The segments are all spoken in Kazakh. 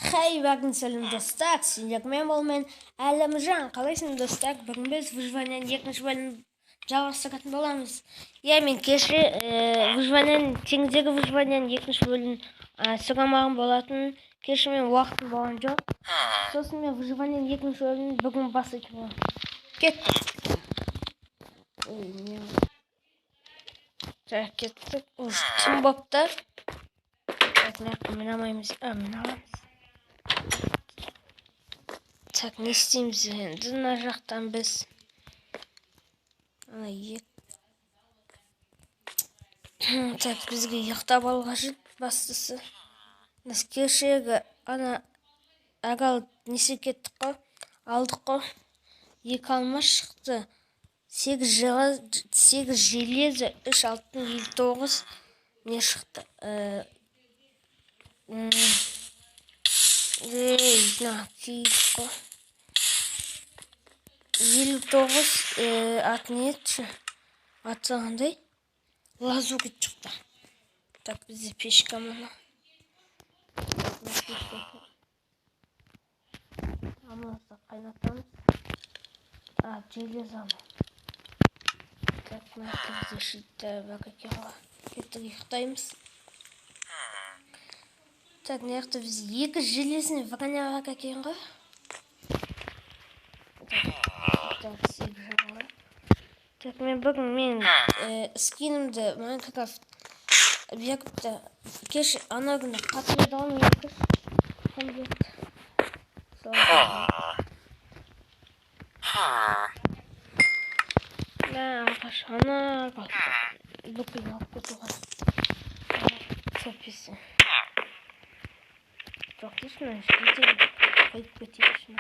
Хей, сәлем достар, сендермен бол мен Әлімжан. Қалайсың достар? Бүгін біз выживаниенің екінші бөлімін жалғастыратын боламыз. Мен кеше выживаниенің теңіздегі выживаниенің екінші бөлімін сұрамаған болатын. Кеше мен уақытым болған жоқ. Сосын мен выживаниенің екінші бөлімін бүгін бастайтын боламын. Кеттік. Кеттік. Уже түн бопты. Мен алмаймыз. Мен аламыз. Так, не істейміз енді мына жақтан біз. Так, бізге ұйықтап алу қажет бастысы. Біз кешегі арал несе кеттік қой, алдық қой. 2 алма шықты. 8 железо, 3 алтын, 59 не шықты. Кейдік қой. 59 аты не еді? Аты қандай? Лазурит шықты. Так, бізде пешка мұны. Амласа қайнатамыз. Железо алу. Так, мынақты бізде шықты. Бәкекеға кеттік ұйықтаймыз. Так, мынақты біз 2 железіне ваганяға кәкен ғой. Так, мен скинімді Майнкрафт объектті кеш ана күні қатып еді ғой объект. Ағаш ана бүкіл алып кетуға сәпесі. Жоқ дейсің, қойып кетейікші.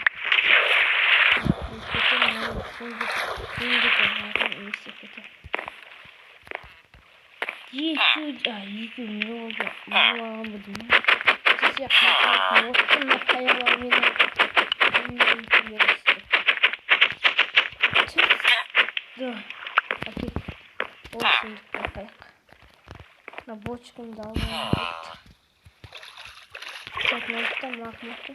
Екі не oldu? Allah'ım bu değil. Siz yapmayın. Olsun kayalar benim. Dur. Okey. Olsun kayak. Na бочкам da alalım. Çekmekten bakmakta.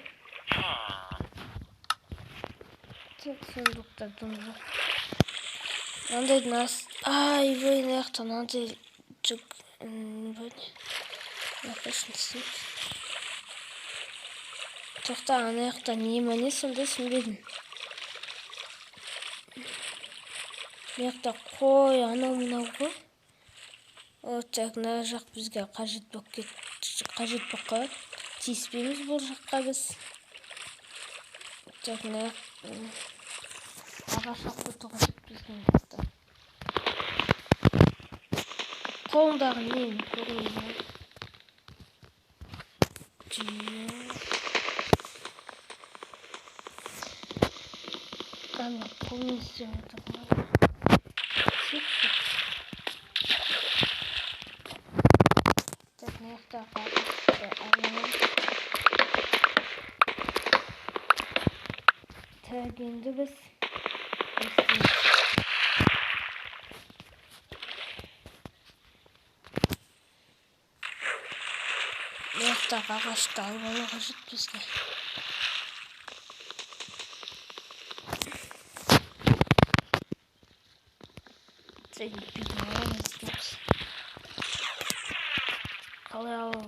Сундуктар думаю. Надо нас. Вы нахто надо чук. Напишите. Тоқта анахта немане сонда сүмбедім. Мекта қой анау мынау ғой. Так, мына жақ бізге қажет болып қалады. Тиіспейміз бұл жаққа біз. Так, мына ағаш қойып бізген жақта. Қолындағы нені көрейін. Ана қолын істеуін тұрмады. Так, маяқта қағашты алайын. Тәгенді біз маяқта қағашты алып алу қажет бізге. Қалай алу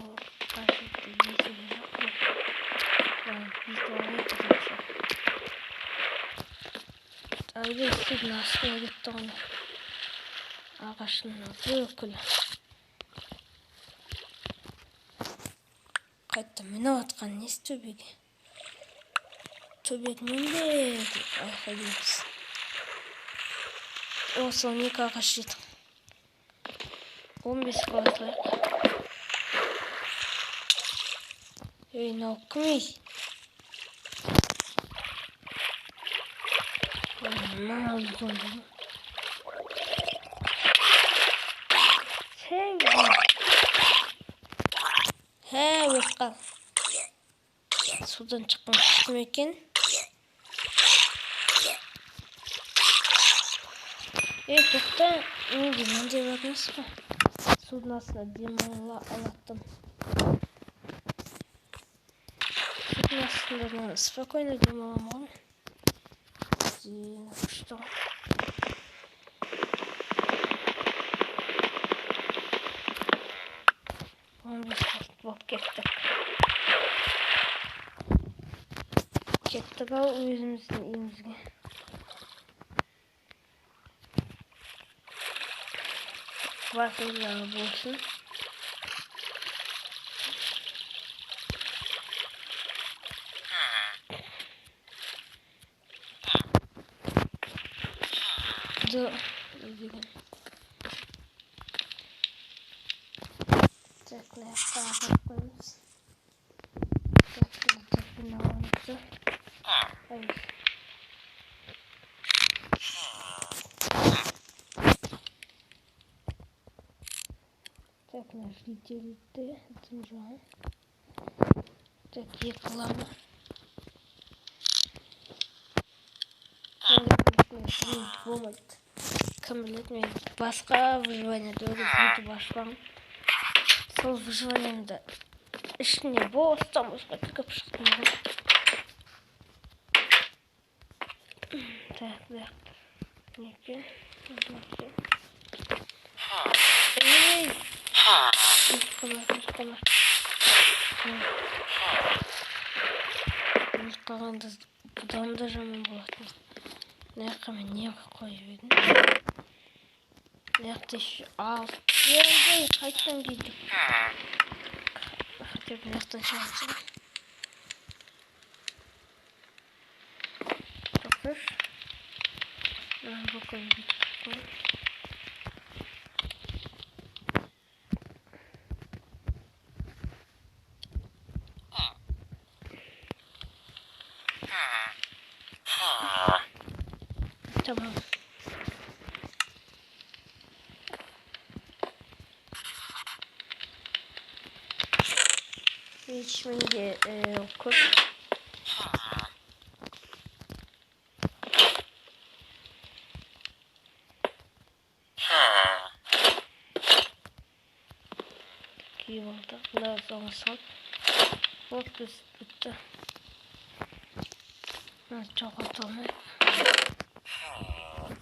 қажетті есігі жоқ қой. Бізді олай кетеміз. Әлгі істеген астына кетті ғана. Ағашының бүкілі. Қайтты мені атқан несі төбеге? Төбек мен бе? Айқайдеміз. Осы 12 ағаш жетің. 15 қалатайық. Нау күмей. Мынау алды. Өтқан. Судан шыққан күштім екен. Тоқта, мынандай бақыңыз ба? Судың астына демала алаттым. Aslında spokojno demamo. Что? Он болып кеттік. Кеттік ау өзіміздің үйімізге. Батылдағы болсын. Да. Так, на так коyuyoruz. Так, ne oldu? Evet. Так, нашли телеты, отжимаем. Так, реклама. Болмайды. Кім біледі, мен басқа выживаниеде өтіп ашпам. Сол выживаниемді ішіне бостан тігіп шықтым. Так, неке. Ей! Қамар. Қалғанда бұдан да жаман болатын. Мына мен не қойып едім. Мына ал. Ей, қайтадан келдік. Хотя бы мына шығарсың. Тоқыш. Бұл көңді. Tamam. Şimdi okur. İyi oldu. Biraz olsun. Çok bitti. Çok atılmış.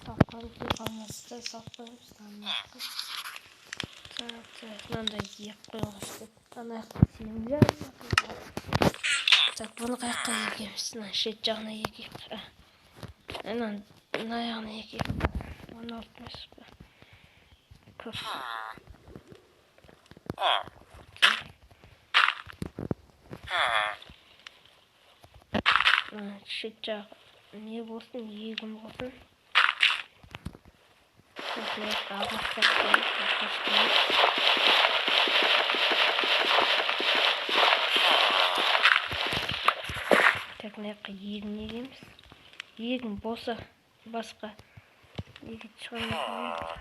Saklanıp kalması saklanıp sanmıştım. Так, надо ек ана сенімдер. Так, бұны қайыққа егеміз. Шет жағына егейік. Ана аяғына егейік. Оны алтымыз. Көп. Шет жағы не болсын, егім болсын. Так, мына жаққа егін егеміз. Егін болса басқа егін шығармайды.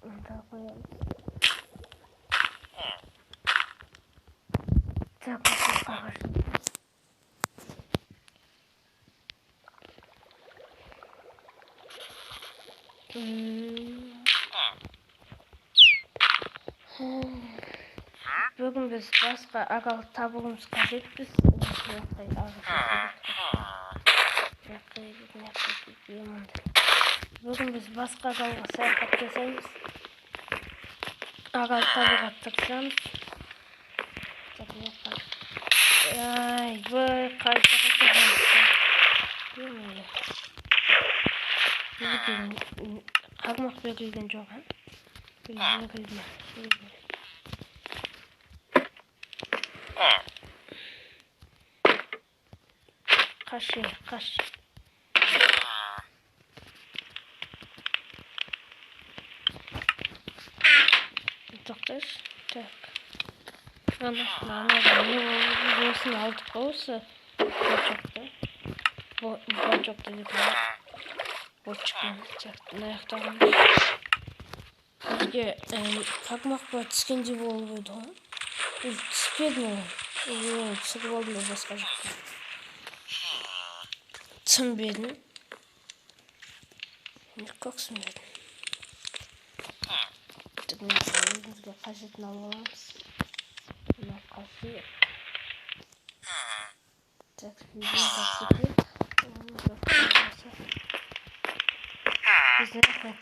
Надо қоямыз. Так, осы қағасын. Бүгін біз басқа ағалық табуымыз қажет. Біз бүгін біз басқа ағалға саяхат жасаймыз. Ағалық табуға тырысамыз. Ай, бұй, қайтаға тағамыз. Қармақ берілген жоқ, берілген. Қаш. Тоқташ. Так. Ана не болсын алдық осы. Бочокты деп алып. Бочканы мына жақтағымыз. жерге қақмаққа түскендей болып еді ғой. Түспеді ме? Түсіріп алдым да басқа жаққа. Түсінбедім. Көксінбедім. Өзімізге қажетін алып аламыз. Мына қафе. Так, біз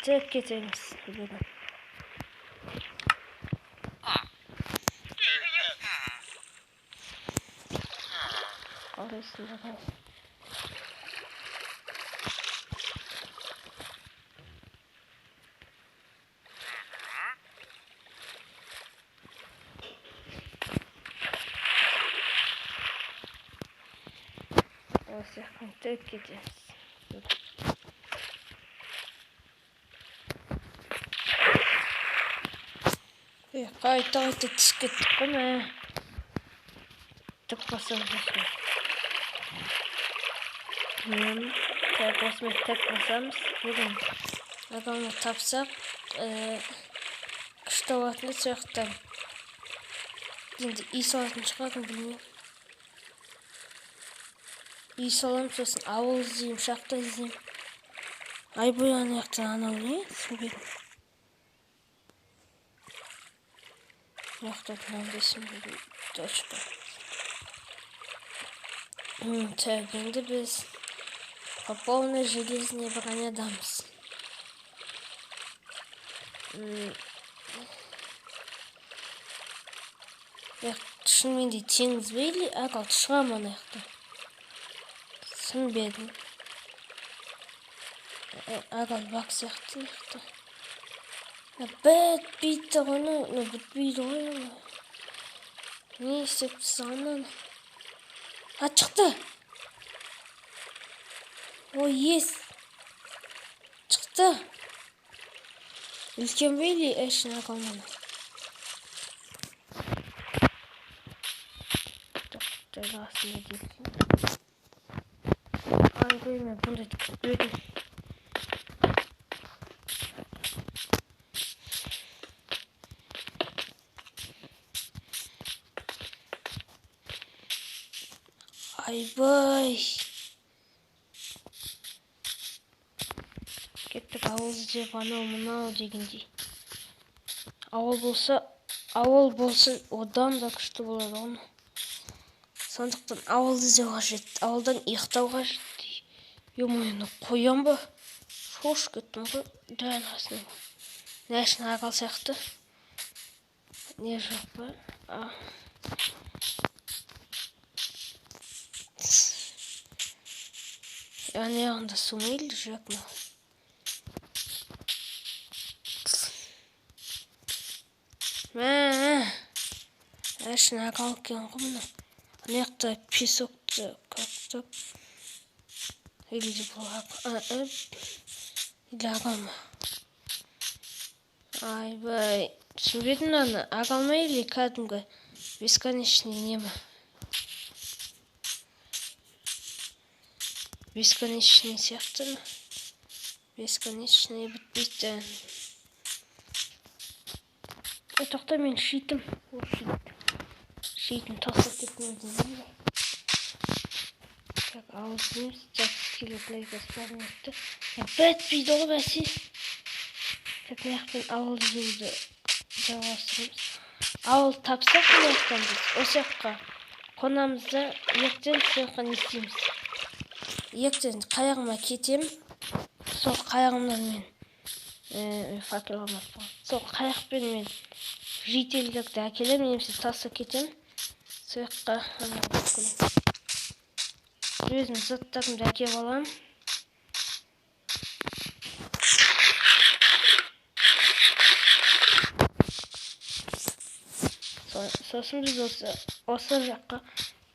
тек кетеміз. Арасында тек кетеміз. Қайта түсіп кеттік қой ма? Тік басамыз осымен. Осымен тік басамыз. Бүгін ағаны тапсақ, күшті алатын сияқтан. Енді үй салатын шығатын білмеймін. Үй салам, сосын ауыл іздеймін, шақты іздеймін. Айбой аяқтан анау не? Түсінбедім. Яқтатын аңдайсың бедім. Точка. Так, енді біз по полной железной бронядамыз. Шынымен де теңіз бейлі, ақалды шығам ана яқты. Түсінбедім. Ақал бақ сияқты яқты. Бітпейді ғаны, бітпейді ғой. Не істеп тұсағынан? Шықты. Ой, ес. Шықты. Үлкен бейлі әшін ақалманы. Жағасында келсін. Ай, қоймен бұндай өтін. Айбай. Кеттік ауыл іздеп анау мынау дегендей. Ауыл болсын одан да күшті болады оны. Сондықтан ауыл іздеу қажет. Ауылдан ұйықтау қажет. Емойны қоям ба? Шош кеттім ғой. Дән асының. Нәшін ағал сияқты. Не жоқ па? Яғни яғында сумейлі жоқ ма? Әшін ағал кен ғымына. Аяқта песокты қақтып. Или ағалма. Айбай. Түсінбедім аны. Ағалма или кәдімгі бесконечный нема? Бесконечный сияқты ма? Бесконечный бітпейді. Тоқта мен шитім. Шитім тасып кеткен өзім. Так, ауызымыз жақсы плейка спарнетті. Бітпейді ғой бәсе. Так, маяқпен ауыл жеуді жалғастырамыз. Ауыл тапсақ маяқтан біз. Осы жаққа қонамызда ертең соққа не істейміз? Ертең қаяғыма кетем. Сол қаяғымнан мен факел алмап болған. Сол қаяқпен мен жителдерді әкелем, немесе тасы кетем. Сол жаққа өзім заттарымды әкеп алам. Сосын біз осы жаққа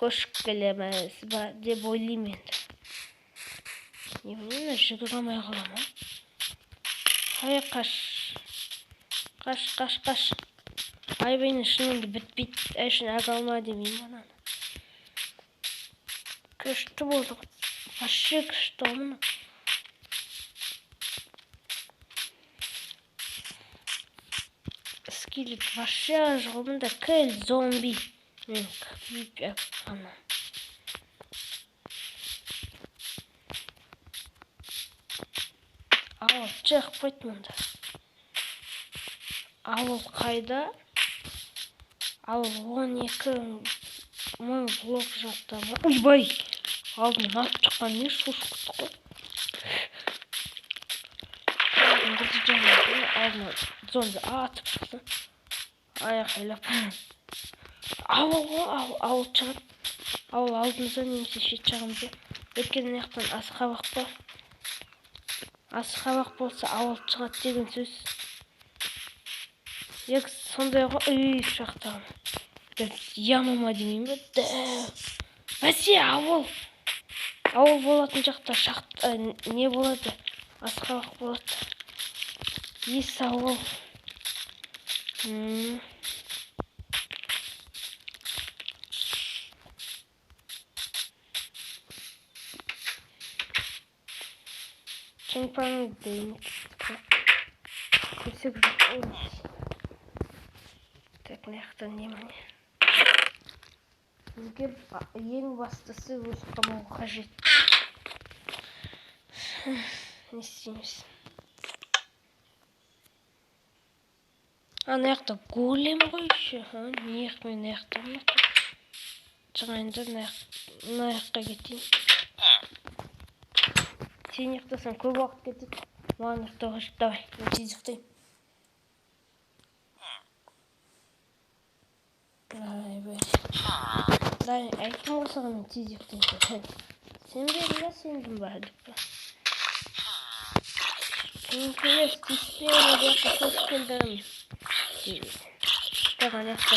көшіп келеміз ба деп ойлаймын енді. Немене жүгіре алмай қалам, Ай, қаш. Айбайның шыныңды бітпейді, әшін ағалма демеймін ананы. Күшті болды. Вообще күшті олмына. келеді. Вообще жолында кіл зомби. Мен күйіп ана. Ауыл жақпайды мұнда. Ауыл қайда? Ауыл 12.000 блок жақта. Ойбай! Алдын атып шыққан не шошқыды ғой. Алдын зомби атып шықты. Аяқайлап. Ауыл шығып. Ауыл алдымызда немесе шет жағымызда. Өйткені мынаяқтан асқабақ бар. Асқабақ болса ауыл шығады деген сөз. Ек сондай ғой шақтағым. Ямама демейін бе? Бәсе ауыл. Ауыл болатын жақта шақта не болады? Асқабақ болады. Ес ауыл. Чемпионы дейін. Көсек жоқ. Так, маяқтан неміне. Егер ең бастысы өз қамауы қажет. Не істейміз? Ана яқта голем ғой еще. Неғып мен аяқтан ұмытып. Шығайында мына жаққа кетейін. Сен ұйықтасаң көп уақыт кетеді. Маған ұйықтауға жіп. Давай, мен тез ұйықтайын. Дай, айтқым болсаға мен тез ұйықтайын. Сен берді, сендің ба деп па. Сен келес, тиспеуіне жаққа көз келдім. Таған яқта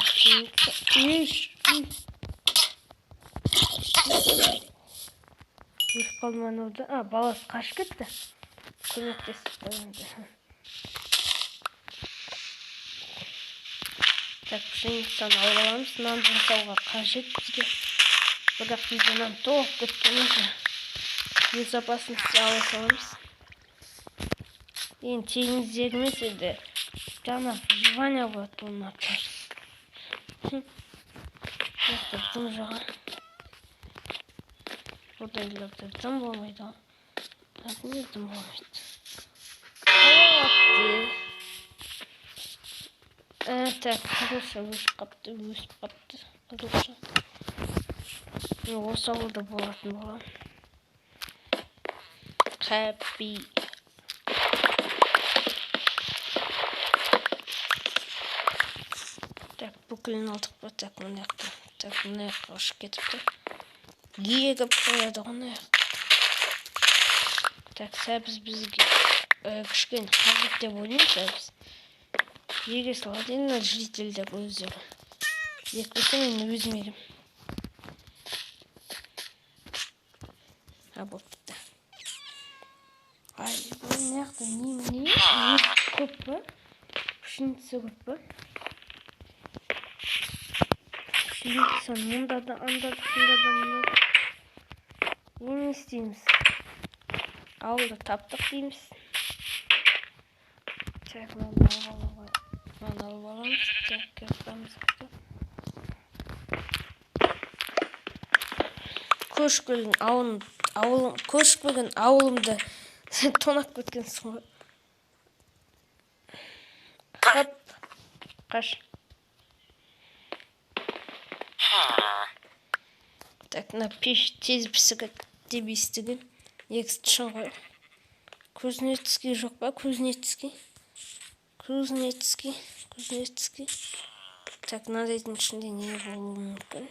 Өліп қалман олды. Баласы қаш кетті. Көмектесіп қойынды. Так, пшеницаны алып аламыз. Нан жасауға қажет бізге. Бірақ бізде нан толып кеткенімізді. Өз запасын ала саламыз. Ең тегіңіз емес еді. Жаңа выживание болады бұл наттар. Яқты дым жаға. Бұдайларда дым болмайды. Не дым болмайды. Так, қызылша өсіп қапты. Қызылша. Осы ауылда болатын болам. Happy. Так, бүкілін алдық па? Так, мұны яқты. Так, мұны яққа ұшып кетіпті. Егіп қояды ғына яқ. Так, сәбіз бізге кішкен қағып деп ойнайын сәбіз. Еге саладен житель деп өздері. Екпесе мен өзім ерім. Болыпты. Ай, бұл яқты не? Көп па? Пшеница көп па? Пшеницаны мұнда да, анда да, мұнда да. Не істейміз? Ауылда таптық дейміз. Так, мынаны алып аламыз. Так, кертамыз. Көшпеген ауылымды тонап кеткенсің ғой. Қап, қаш. Так, на пеш тез пісігіп деп естіген. Егісті шын ғой. Кузнецкий жоқ па? Кузнецкий. Так, мынадайдың ішінде не болуы мүмкін?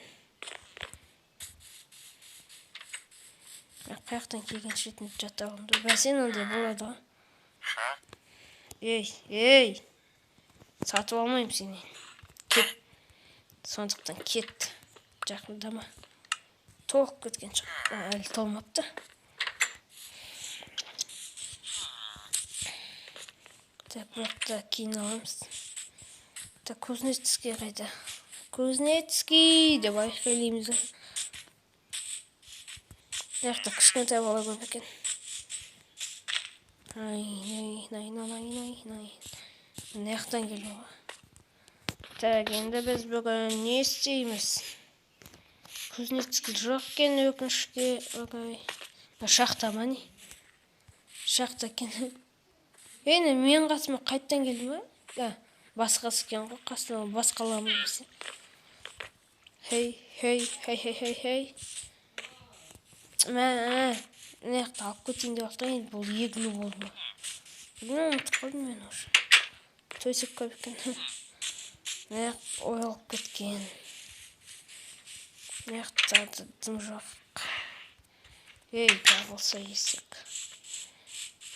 Қаяқтан келген шетін жатағымды. Бәсен ондай болады ғой. Ей! Сатып алмайым сені. Кет. Сондықтан кет. Жақындама. Толық кеткен шығып. Әлі толмапты. Так, бұлақта кейін аламыз. Так, Кузнецкий қайда? Кузнецкий деп айқайлаймыз. Яқта кішкентай бала көп екен. Ай. Мына яқтан келуі. Так, енді біз бүгін не істейміз? Кузнецкий жоқ екен өкінішке орай. Шахта ма не? Шахта екен. Енді мен қасыма қайттан келді ма? Да, басқасы екен ғой, қасына басқаламын десе. Хей. Мына жақта алып кетейін деп жатыр, енді бұл егілу болды ма? Ұмытып қалдым мен уже. Төсек көп екен. Мына жақ ойылып кеткен. Мына жақта дым жоқ. Ей, табылса есек.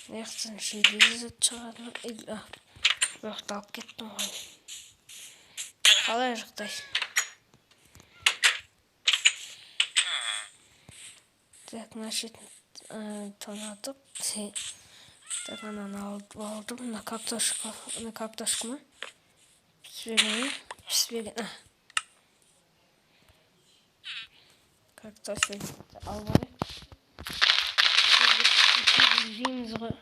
Мына жақтан железо шығады. Бұл жақта алып кеттім ғой. Қалай жақтай? Так, значит, тонатып. Так, ананы алдым. На картошку ма? Піспеген. Картофель алып. Жейміз ғой.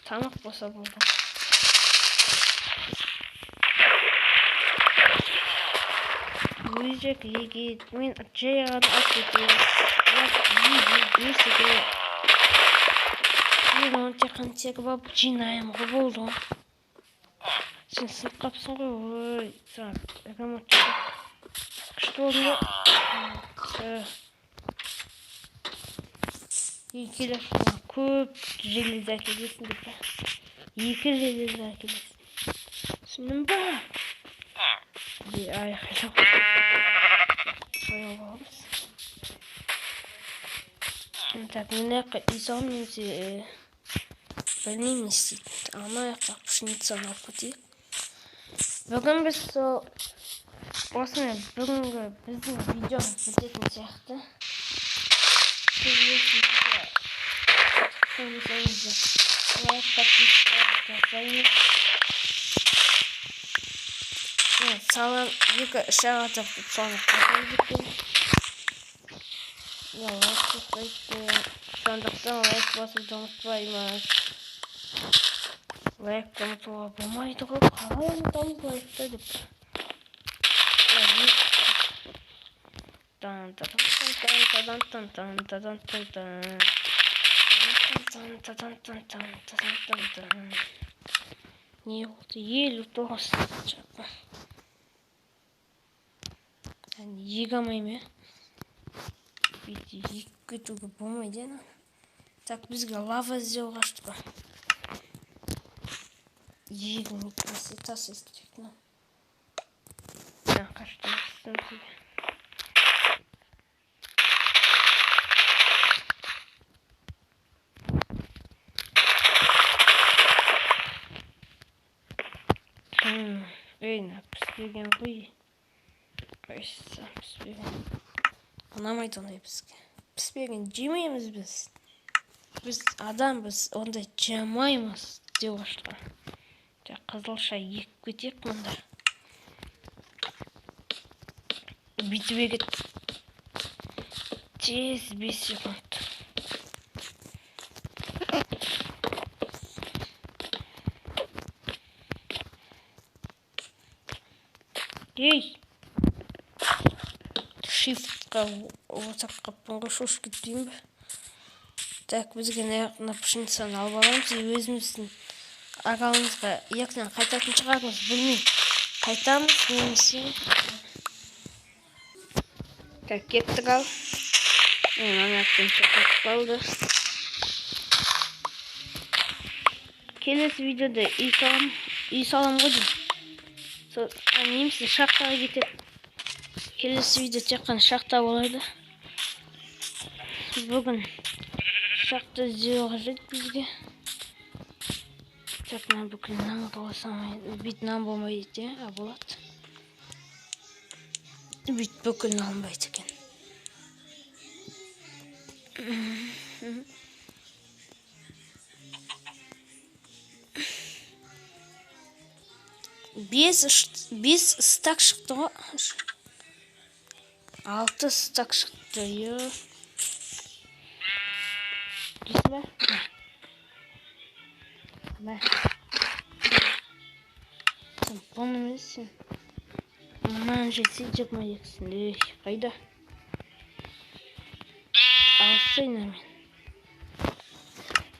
Тамақ болса болды. Өйжек егет. Мен жайған алып кетейін. Бесігі. Мен тек болып жинайым ғой болды. Сен сынып қапсың ғой. Ой, ремонт күшті болдың ғой. Келесі көп железо әкелесің деп. 2 железо әкелесің. Түсіндің ба? Айқайлап қойып. Так, мына жаққа үй салам немесе білмеймін не істейді. Ана жаққа пшеницаны алып кетейік. Бүгін біз осымен бүгінгі біздің видеомыз бітетін сияқты. Лайк, подписка жасаймыз. Салам, 2-3 атып соны қосып кеткен. Лайк жасайды. Сондықтан лайк басуды ұмытпаймыз. Лайк ұмытуға болмайды ғой. Қалай ұмытамыз лайкты деп. Не болды? 59 жаққа. Еге алмайым, Бүйтіп егіп кетуге болмайды. Так, бізге лава іздеу қашты ба. Егім етмесе тас естірек. Қашты естірек тебе. Өйна, піспеген ғой. Қайсысы піспеген. Ұнамайды ондай бізге. Піспеген жемейміз біз. Біз адамбыз, ондай жамаймыз деп ашты. Қызылша егіп кетек мұнда. Бүйтіп егет. Тез 5 секунд. Ей! Shift-қа отақ қаппанға шош кетпейін бі. Так, бізге на пшеницаны алып аламыз. Өзіміздің ағалымызға ертең қайтатын шығармыз, білмеймін. Қайтамыз немесе. Так, кеттік ал. Ана жақтан кетіп қалды. Келесі видеода үй салам ғой деймін. Немесе шахтаға кетеді. Келесі видео тек қана шахта болады. Бүгін шахта іздеу қажет бізге. Так, мен бүкіл нан болсам, бүйтіп нан болмайды, болады. Бүйтіп бүкіл нан болмайды екен. Бес стак шықты ғой. 6 стак шықты. Дейсің ба? Ба. Сен бұны емессің. Мынаны жетсе 22-сінде қайда? Алсайын мен.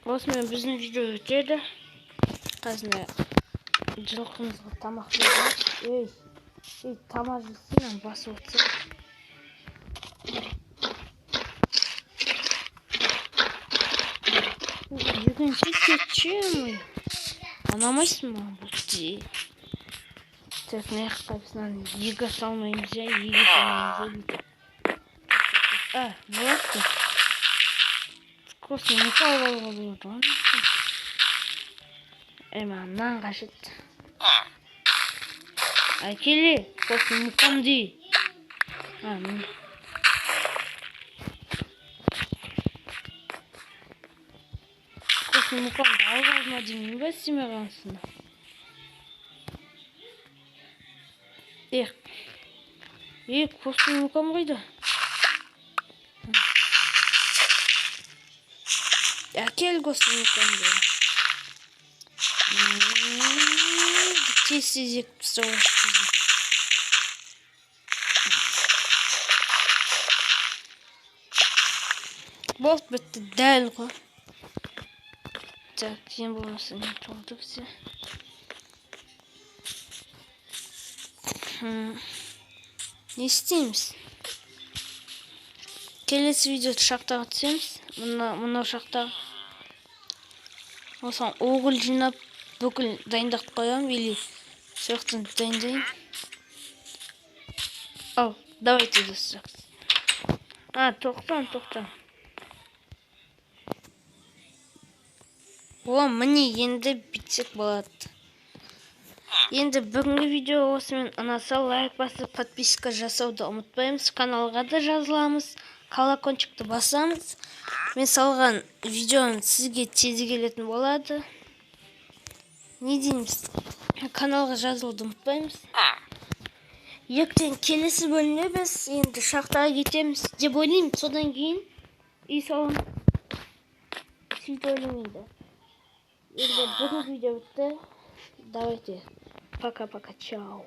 Осымен біздің видео өтеді. Қазір жылқымызға тамақ береміз. Ей, тамақ жесең басып отырса. Екінші кетші. Анамайсың маған бұл де. Так, мына қапысынан еге салмаймыз ja, еге салмаймыз ja. Болады. Косный мукал алуға болады. Маған нан қажет. Келе, косный мукам дей. Міне. Косный мукамды алып алма деймін бе, істемей қалғансың. Косный мукам қайда? Әкел косный мукамды. Тез ек пісауашты. Болды бітті, дәл ғой. Так, сен болмаса не толды все. Не істейміз? Келесі видеода шақтаға түсеміз. Мынау шақтаға. Осыған оғыл жинап бүкіл дайындап қоям, или соқтан дайындайын. Давайте достар. Тоқтан. Міне енді бітсек болады. Енді бүгінгі видео осымен ұнаса лайк басып, подписка жасауды ұмытпаймыз. Каналға да жазыламыз. Колокольчикті басамыз. Мен салған видеоны сізге тез келетін болады. Не дейміз? Каналға жазылуды ұмытпаймыз. Ертең келесі бөлімде біз енді шақтаға кетеміз деп ойлаймын. Содан кейін үй салам. Сөйтіп ойлаймын. Енді бүгінгі видео бітті. Давайте. Пока-пока. Чао.